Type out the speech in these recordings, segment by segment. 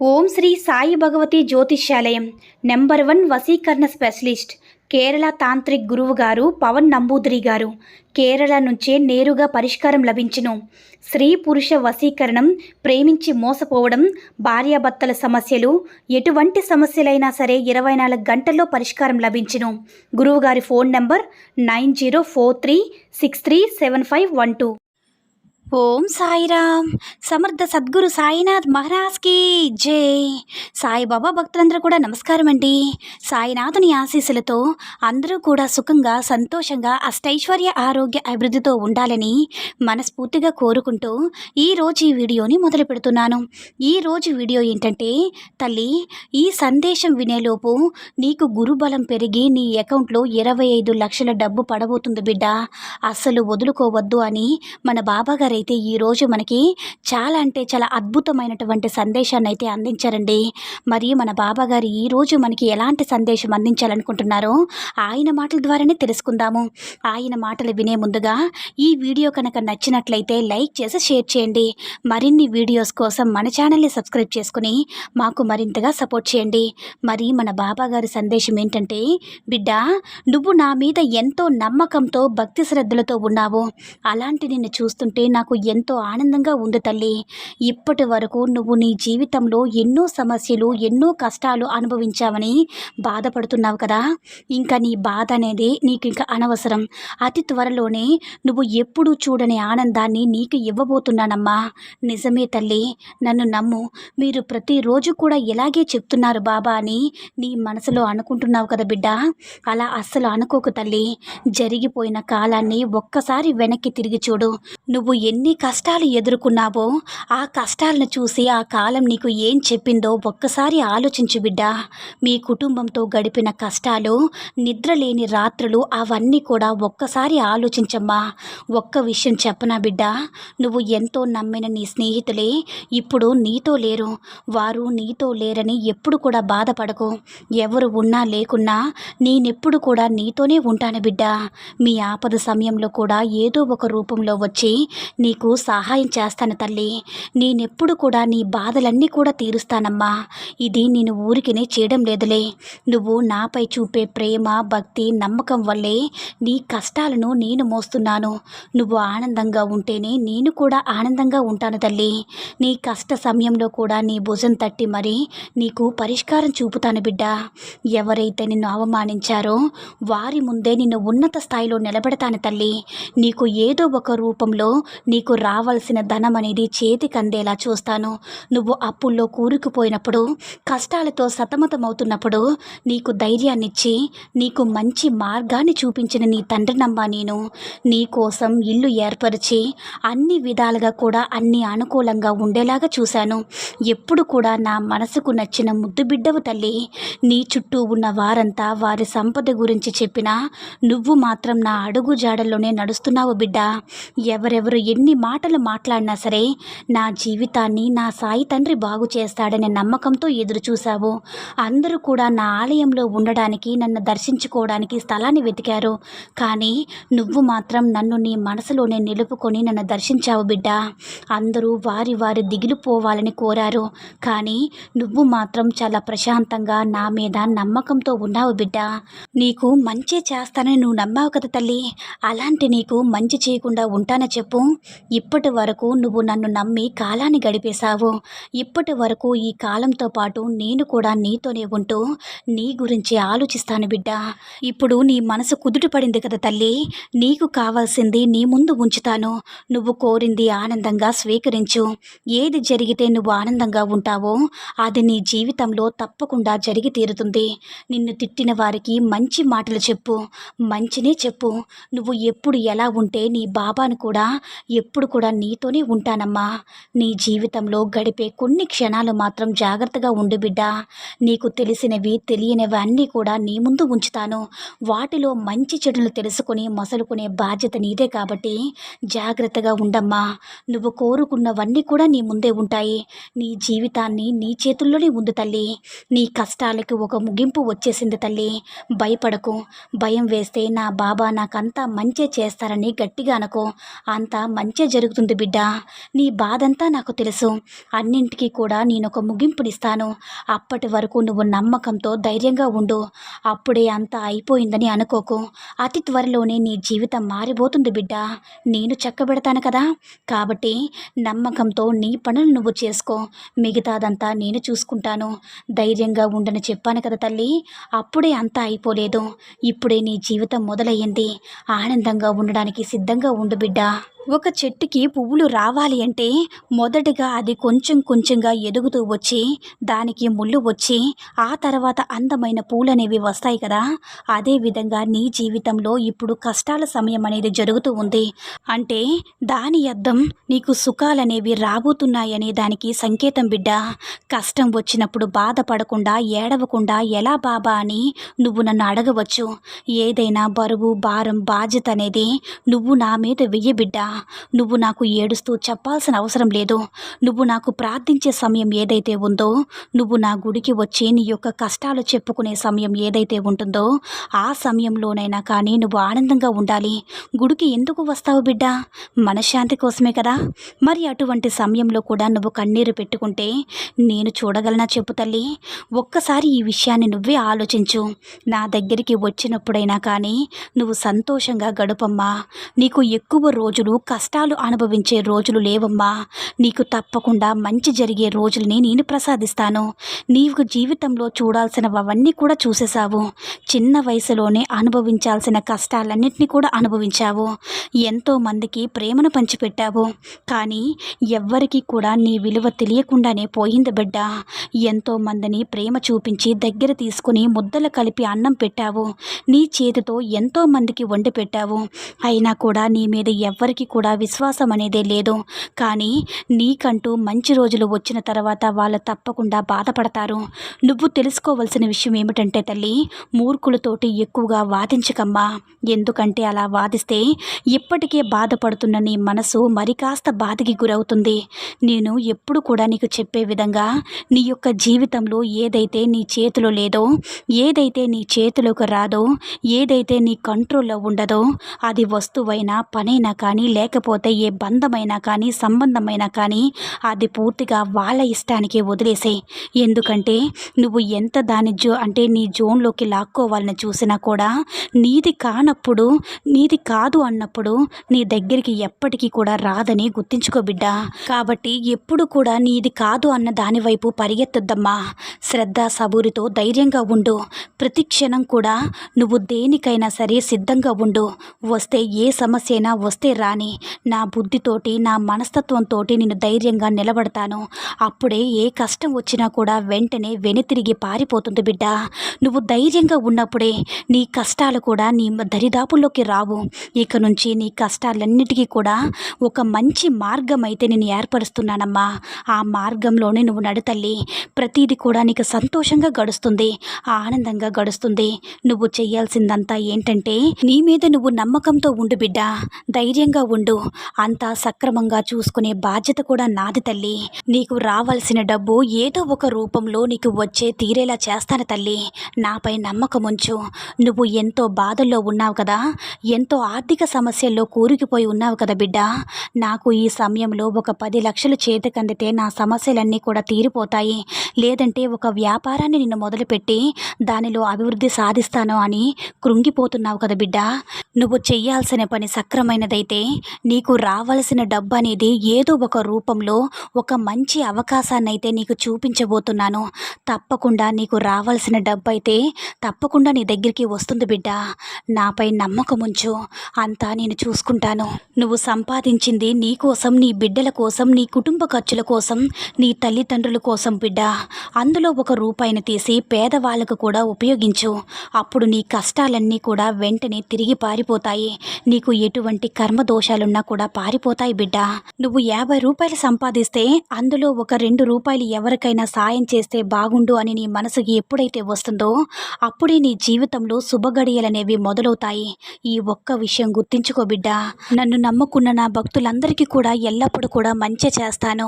ఓం శ్రీ సాయి భగవతి జ్యోతిష్యాలయం నెంబర్ 1 వశీకరణ specialist Kerala tantric గురువు గారు పవన్ నంబూదిరి గారు. కేరళ నుంచే నేరుగా పరిష్కారం లభించును. స్త్రీ పురుష వశీకరణం, ప్రేమించి మోసపోవడం, భార్యాభర్తల సమస్యలు, ఎటువంటి సమస్యలైనా సరే 24 గంటల్లో పరిష్కారం లభించును. గురువుగారి ఫోన్ నంబర్ 9043637512. ఓం సాయిరామ్. సమర్థ సద్గురు సాయినాథ్ మహారాజ్కి జై. సాయిబాబా భక్తులందరూ కూడా నమస్కారం అండి. సాయినాథుని ఆశీస్సులతో అందరూ కూడా సుఖంగా, సంతోషంగా, అష్టైశ్వర్య, ఆరోగ్య, అభివృద్ధితో ఉండాలని మనస్ఫూర్తిగా కోరుకుంటూ ఈరోజు ఈ వీడియోని మొదలు పెడుతున్నాను. ఈరోజు వీడియో ఏంటంటే, తల్లి, ఈ సందేశం వినేలోపు నీకు గురుబలం పెరిగి నీ అకౌంట్లో 25 లక్షల డబ్బు పడబోతుంది బిడ్డ. అస్సలు వదులుకోవద్దు అని మన బాబాగారు అయితే ఈరోజు మనకి చాలా అంటే చాలా అద్భుతమైనటువంటి సందేశాన్ని అయితే అందించారండి. మరి మన బాబాగారు ఈరోజు మనకి ఎలాంటి సందేశం అందించాలనుకుంటున్నారో ఆయన మాటల ద్వారానే తెలుసుకుందాము. ఆయన మాటలు వినే ముందుగా ఈ వీడియో కనుక నచ్చినట్లయితే లైక్ చేసి షేర్ చేయండి. మరిన్ని వీడియోస్ కోసం మన ఛానల్ని సబ్స్క్రైబ్ చేసుకుని మాకు మరింతగా సపోర్ట్ చేయండి. మరి మన బాబాగారి సందేశం ఏంటంటే, బిడ్డ, నువ్వు నా మీద ఎంతో నమ్మకంతో, భక్తి శ్రద్ధలతో ఉన్నావు. అలాంటి నిన్ను చూస్తుంటే నాకు ఎంతో ఆనందంగా ఉంది తల్లి. ఇప్పటి వరకు నువ్వు నీ జీవితంలో ఎన్నో సమస్యలు, ఎన్నో కష్టాలు అనుభవించావని బాధపడుతున్నావు కదా. ఇంకా నీ బాధ అనేది నీకు ఇంకా అనవసరం. అతి త్వరలోనే నువ్వు ఎప్పుడూ చూడని ఆనందాన్ని నీకు ఇవ్వబోతున్నానమ్మా. నిజమే తల్లి, నన్ను నమ్ము. మీరు ప్రతిరోజు కూడా ఇలాగే చెప్తున్నారు బాబా అని నీ మనసులో అనుకుంటున్నావు కదా బిడ్డ. అలా అస్సలు అనుకోకు తల్లి. జరిగిపోయిన కాలాన్ని ఒక్కసారి వెనక్కి తిరిగి చూడు. నువ్వు ఎన్ని కష్టాలు ఎదుర్కొన్నావో ఆ కష్టాలను చూసి ఆ కాలం నీకు ఏం చెప్పిందో ఒక్కసారి ఆలోచించు బిడ్డ. మీ కుటుంబంతో గడిపిన కష్టాలు, నిద్రలేని రాత్రులు, అవన్నీ కూడా ఒక్కసారి ఆలోచించమ్మా. ఒక్క విషయం చెప్పనా బిడ్డ, నువ్వు ఎంతో నమ్మిన నీ స్నేహితులే ఇప్పుడు నీతో లేరు. వారు నీతో లేరని ఎప్పుడు కూడా బాధపడకు. ఎవరు ఉన్నా లేకున్నా నేనెప్పుడు కూడా నీతోనే ఉంటాను బిడ్డ. మీ ఆపద సమయంలో కూడా ఏదో ఒక రూపంలో వచ్చి నీకు సహాయం చేస్తాను తల్లి. నేనెప్పుడు కూడా నీ బాధలన్నీ కూడా తీరుస్తానమ్మా. ఇది నేను ఊరికినే చేయడం లేదులే. నువ్వు నాపై చూపే ప్రేమ, భక్తి, నమ్మకం వల్లే నీ కష్టాలను నేను మోస్తున్నాను. నువ్వు ఆనందంగా ఉంటేనే నేను కూడా ఆనందంగా ఉంటాను తల్లి. నీ కష్ట సమయంలో కూడా నీ భుజం తట్టి మరి నీకు పరిష్కారం చూపుతాను బిడ్డ. ఎవరైతే నిన్ను అవమానించారో వారి ముందే నిన్ను ఉన్నత స్థాయిలో నిలబెడతాను తల్లి. నీకు ఏదో ఒక రూపంలో నీకు రావాల్సిన ధనం అనేది చేతికి అందేలా చూస్తాను. నువ్వు అప్పుల్లో కూరుకుపోయినప్పుడు, కష్టాలతో సతమతమవుతున్నప్పుడు నీకు ధైర్యాన్నిచ్చి నీకు మంచి మార్గాన్ని చూపించిన నీ తండ్రినమ్మా నేను. నీ కోసం ఇల్లు ఏర్పరిచి అన్ని విధాలుగా కూడా అన్ని అనుకూలంగా ఉండేలాగా చూశాను. ఎప్పుడు కూడా నా మనసుకు నచ్చిన ముద్దు బిడ్డవు తల్లి. నీ చుట్టూ ఉన్న వారంతా వారి సంపద గురించి చెప్పినా నువ్వు మాత్రం నా అడుగు జాడల్లోనే నడుస్తున్నావు బిడ్డ. ఎవరెవరు ఎన్ని మాటలు మాట్లాడినా సరే నా జీవితాన్ని నా సాయి తండ్రి బాగు చేస్తాడనే నమ్మకంతో ఎదురు చూశావు. అందరూ కూడా నా ఆలయంలో ఉండడానికి, నన్ను దర్శించుకోవడానికి స్థలాన్ని వెతికారు. కానీ నువ్వు మాత్రం నన్ను నీ మనసులోనే నిలుపుకొని నన్ను దర్శించావు బిడ్డ. అందరూ వారి వారి దిగులు పోవాలని కోరారు. కానీ నువ్వు మాత్రం చాలా ప్రశాంతంగా నా మీద నమ్మకంతో ఉన్నావు బిడ్డ. నీకు మంచి చేస్తానని నువ్వు నమ్మావు కదా తల్లి. అలాంటి నీకు మంచి చేయకుండా ఉంటానని చెప్పు. ఇప్పటి వరకు నువ్వు నన్ను నమ్మి కాలాన్ని గడిపేశావు. ఇప్పటి వరకు ఈ కాలంతో పాటు నేను కూడా నీతోనే ఉంటూ నీ గురించి ఆలోచిస్తాను బిడ్డ. ఇప్పుడు నీ మనసు కుదుట పడింది కదా తల్లి. నీకు కావాల్సింది నీ ముందు ఉంచుతాను. నువ్వు కోరింది ఆనందంగా స్వీకరించు. ఏది జరిగితే నువ్వు ఆనందంగా ఉంటావో అది నీ జీవితంలో తప్పకుండా జరిగి తీరుతుంది. నిన్ను తిట్టిన వారికి మంచి మాటలు చెప్పు, మంచినే చెప్పు. నువ్వు ఎప్పుడు ఎలా ఉంటే నీ బాబాను కూడా ఎప్పుడు కూడా నీతోనే ఉంటానమ్మా. నీ జీవితంలో గడిపే కొన్ని క్షణాలు మాత్రం జాగ్రత్తగా ఉండు బిడ్డ. నీకు తెలిసినవి, తెలియనివి అన్నీ కూడా నీ ముందు ఉంచుతాను. వాటిలో మంచి చెడులు తెలుసుకొని మసలుకునే బాధ్యత నీదే కాబట్టి జాగ్రత్తగా ఉండమ్మా. నువ్వు కోరుకున్నవన్నీ కూడా నీ ముందే ఉంటాయి. నీ జీవితాన్ని నీ చేతుల్లోనే ఉంది తల్లి. నీ కష్టాలకు ఒక ముగింపు వచ్చేసింది తల్లి. భయపడకు. భయం వేస్తే నా బాబా నాకంతా మంచే చేస్తారని గట్టిగా అనుకో. అంతా మంచి మంచే జరుగుతుంది బిడ్డ. నీ బాధంతా నాకు తెలుసు. అన్నింటికీ కూడా నేనొక ముగింపునిస్తాను. అప్పటి వరకు నువ్వు నమ్మకంతో ధైర్యంగా ఉండు. అప్పుడే అంతా అయిపోయిందని అనుకోకు. అతి త్వరలోనే నీ జీవితం మారిపోతుంది బిడ్డ. నేను చక్కబెడతాను కదా. కాబట్టి నమ్మకంతో నీ పనులు నువ్వు చేసుకో. మిగతాదంతా నేను చూసుకుంటాను. ధైర్యంగా ఉండని చెప్పాను కదా తల్లి. అప్పుడే అంతా అయిపోలేదు. ఇప్పుడే నీ జీవితం మొదలయ్యింది. ఆనందంగా ఉండడానికి సిద్ధంగా ఉండు బిడ్డ. ఒక చెట్టుకి పువ్వులు రావాలి అంటే మొదటగా అది కొంచెం కొంచెంగా ఎదుగుతూ వచ్చి దానికి ముళ్ళు వచ్చి ఆ తర్వాత అందమైన పూలనేవి వస్తాయి కదా. అదేవిధంగా నీ జీవితంలో ఇప్పుడు కష్టాల సమయం అనేది జరుగుతూ ఉంది అంటే దాని అర్థం నీకు సుఖాలనేవి రాబోతున్నాయనే దానికి సంకేతం బిడ్డ. కష్టం వచ్చినప్పుడు బాధపడకుండా ఏడవకుండా ఎలా బాబా అని నువ్వు నన్ను అడగవచ్చు. ఏదైనా బరువు భారం బాధ్యత అనేది నువ్వు నా మీద వెయ్యి బిడ్డ. నువ్వు నాకు ఏడుస్తూ చెప్పాల్సిన అవసరం లేదు. నువ్వు నాకు ప్రార్థించే సమయం ఏదైతే ఉందో, నువ్వు నా గుడికి వచ్చి నీ యొక్క కష్టాలు చెప్పుకునే సమయం ఏదైతే ఉంటుందో ఆ సమయంలోనైనా కానీ నువ్వు ఆనందంగా ఉండాలి. గుడికి ఎందుకు వస్తావు బిడ్డ? మనశ్శాంతి కోసమే కదా. మరి అటువంటి సమయంలో కూడా నువ్వు కన్నీరు పెట్టుకుంటే నేను చూడగలనా చెప్పు తల్లి. ఒక్కసారి ఈ విషయాన్ని నువ్వే ఆలోచించు. నా దగ్గరికి వచ్చినప్పుడైనా కానీ నువ్వు సంతోషంగా గడుపమ్మా. నీకు ఎక్కువ రోజులు కష్టాలు అనుభవించే రోజులు లేవమ్మా. నీకు తప్పకుండా మంచి జరిగే రోజుల్ని నేను ప్రసాదిస్తాను. నీవు జీవితంలో చూడాల్సినవన్నీ కూడా చూసేశావు. చిన్న వయసులోనే అనుభవించాల్సిన కష్టాలన్నింటినీ కూడా అనుభవించావు. ఎంతోమందికి ప్రేమను పంచిపెట్టావు. కానీ ఎవ్వరికీ కూడా నీ విలువ తెలియకుండానే పోయింది బిడ్డ. ఎంతోమందిని ప్రేమ చూపించి దగ్గర తీసుకుని ముద్దలు కలిపి అన్నం పెట్టావు. నీ చేతితో ఎంతోమందికి వండి పెట్టావు. అయినా కూడా నీ మీద ఎవ్వరికి కూడా విశ్వాసం అనేదే లేదు. కానీ నీకంటూ మంచి రోజులు వచ్చిన తర్వాత వాళ్ళు తప్పకుండా బాధపడతారు. నువ్వు తెలుసుకోవాల్సిన విషయం ఏమిటంటే తల్లి, మూర్ఖులతోటి ఎక్కువగా వాదించకమ్మా. ఎందుకంటే అలా వాదిస్తే ఇప్పటికే బాధపడుతున్న నీ మనసు మరి కాస్త బాధకి గురవుతుంది. నేను ఎప్పుడు కూడా నీకు చెప్పే విధంగా నీ యొక్క జీవితంలో ఏదైతే నీ చేతిలో లేదో, ఏదైతే నీ చేతిలోకి రాదో, ఏదైతే నీ కంట్రోల్లో ఉండదో, అది వస్తువైనా పనైనా కానీ లేకపోతే ఏ బంధమైనా కానీ సంబంధమైనా కానీ అది పూర్తిగా వాళ్ళ ఇష్టానికే వదిలేసే. ఎందుకంటే నువ్వు ఎంత దాని అంటే నీ జోన్లోకి లాక్కోవాలని చూసినా కూడా నీది కానప్పుడు, నీది కాదు అన్నప్పుడు నీ దగ్గరికి ఎప్పటికీ కూడా రాదని గుర్తించుకో బిడ్డ. కాబట్టి ఎప్పుడు కూడా నీది కాదు అన్న దాని వైపు పరిగెత్తొద్దమ్మా. శ్రద్ధ సబూరితో ధైర్యంగా ఉండు. ప్రతి క్షణం కూడా నువ్వు దేనికైనా సరే సిద్ధంగా ఉండు. వస్తే ఏ సమస్య అయినా వస్తే రాని, నా బుద్ధితోటి నా మనస్తత్వంతో నేను ధైర్యంగా నిలబడతాను. అప్పుడే ఏ కష్టం వచ్చినా కూడా వెంటనే వెనుతిరిగి పారిపోతుంది బిడ్డ. నువ్వు ధైర్యంగా ఉన్నప్పుడే నీ కష్టాలు కూడా నీ దరిదాపుల్లోకి రావు. ఇక నుంచి నీ కష్టాలన్నిటికీ కూడా ఒక మంచి మార్గం అయితే నేను ఏర్పరుస్తున్నానమ్మా. ఆ మార్గంలోనే నువ్వు నడుతల్లి. ప్రతిదీ కూడా నీకు సంతోషంగా గడుస్తుంది, ఆనందంగా గడుస్తుంది. నువ్వు చేయాల్సిందంతా ఏంటంటే నీ మీద నువ్వు నమ్మకంతో ఉండు బిడ్డ. ధైర్యంగా ఉండు. అంతా సక్రమంగా చూసుకునే బాధ్యత కూడా నాది తల్లి. నీకు రావాల్సిన డబ్బు ఏదో ఒక రూపంలో నీకు వచ్చే తీరేలా చేస్తాను తల్లి. నాపై నమ్మకం ఉంచు. నువ్వు ఎంతో బాధల్లో ఉన్నావు కదా, ఎంతో ఆర్థిక సమస్యల్లో కూరుకుపోయి ఉన్నావు కదా బిడ్డ. నాకు ఈ సమయంలో ఒక 10 లక్షలు చేతికందితే నా సమస్యలన్నీ కూడా తీరిపోతాయి. లేదంటే ఒక వ్యాపారాన్ని నిన్ను మొదలుపెట్టి దానిలో అభివృద్ధి సాధిస్తాను అని కృంగిపోతున్నావు కదా బిడ్డ. నువ్వు చెయ్యాల్సిన పని సక్రమైనదైతే నీకు రావాల్సిన డబ్బు అనేది ఏదో ఒక రూపంలో ఒక మంచి అవకాశాన్ని అయితే నీకు చూపించబోతున్నాను. తప్పకుండా నీకు రావాల్సిన డబ్బు అయితే తప్పకుండా నీ దగ్గరికి వస్తుంది బిడ్డ. నాపై నమ్మకం ఉంచు. అంతా నేను చూసుకుంటాను. నువ్వు సంపాదించింది నీ కోసం, నీ బిడ్డల కోసం, నీ కుటుంబ ఖర్చుల కోసం, నీ తల్లిదండ్రుల కోసం బిడ్డ. అందులో ఒక రూపాయిని తీసి పేదవాళ్ళకు కూడా ఉపయోగించు. అప్పుడు నీ కష్టాలన్నీ కూడా వెంటనే తిరిగి పారిపోతాయి. నీకు ఎటువంటి కర్మ దోషాలున్నా కూడా పారిపోతాయి బిడ్డ. నువ్వు 50 రూపాయలు సంపాదిస్తే అందులో ఒక 2 రూపాయలు ఎవరికైనా సాయం చేస్తే బాగుండు అని నీ మనసుకి ఎప్పుడైతే వస్తుందో అప్పుడే నీ జీవితంలో శుభగడియలనేవి మొదలవుతాయి. ఈ ఒక్క విషయం గుర్తించుకో బిడ్డ. నన్ను నమ్ముకున్న నా భక్తులందరికీ కూడా ఎల్లప్పుడూ కూడా మంచి చేస్తాను,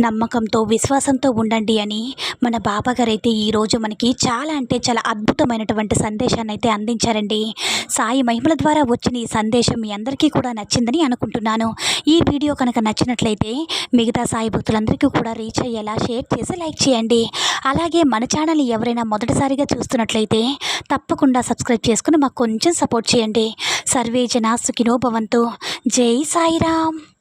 నమ్మకంతో విశ్వాసంతో ఉండండి అని మన బాబాగారు అయితే ఈరోజు మనకి చాలా అంటే చాలా అద్భుతమైనటువంటి సందేశాన్ని అయితే అందించారండి. సాయి మహిమల ద్వారా వచ్చిన ఈ సందేశం మీ అందరికీ కూడా నచ్చిందని అనుకుంటున్నాను. ఈ వీడియో కనుక నచ్చినట్లయితే మిగతా సాయి భక్తులందరికీ కూడా రీచ్ అయ్యేలా షేర్ చేసి లైక్ చేయండి. అలాగే మన ఛానల్ని ఎవరైనా మొదటిసారిగా చూస్తున్నట్లయితే తప్పకుండా సబ్స్క్రైబ్ చేసుకుని మాకు కొంచెం సపోర్ట్ చేయండి. సర్వే జనా సుఖినో భవంతు. జై సాయిరామ్.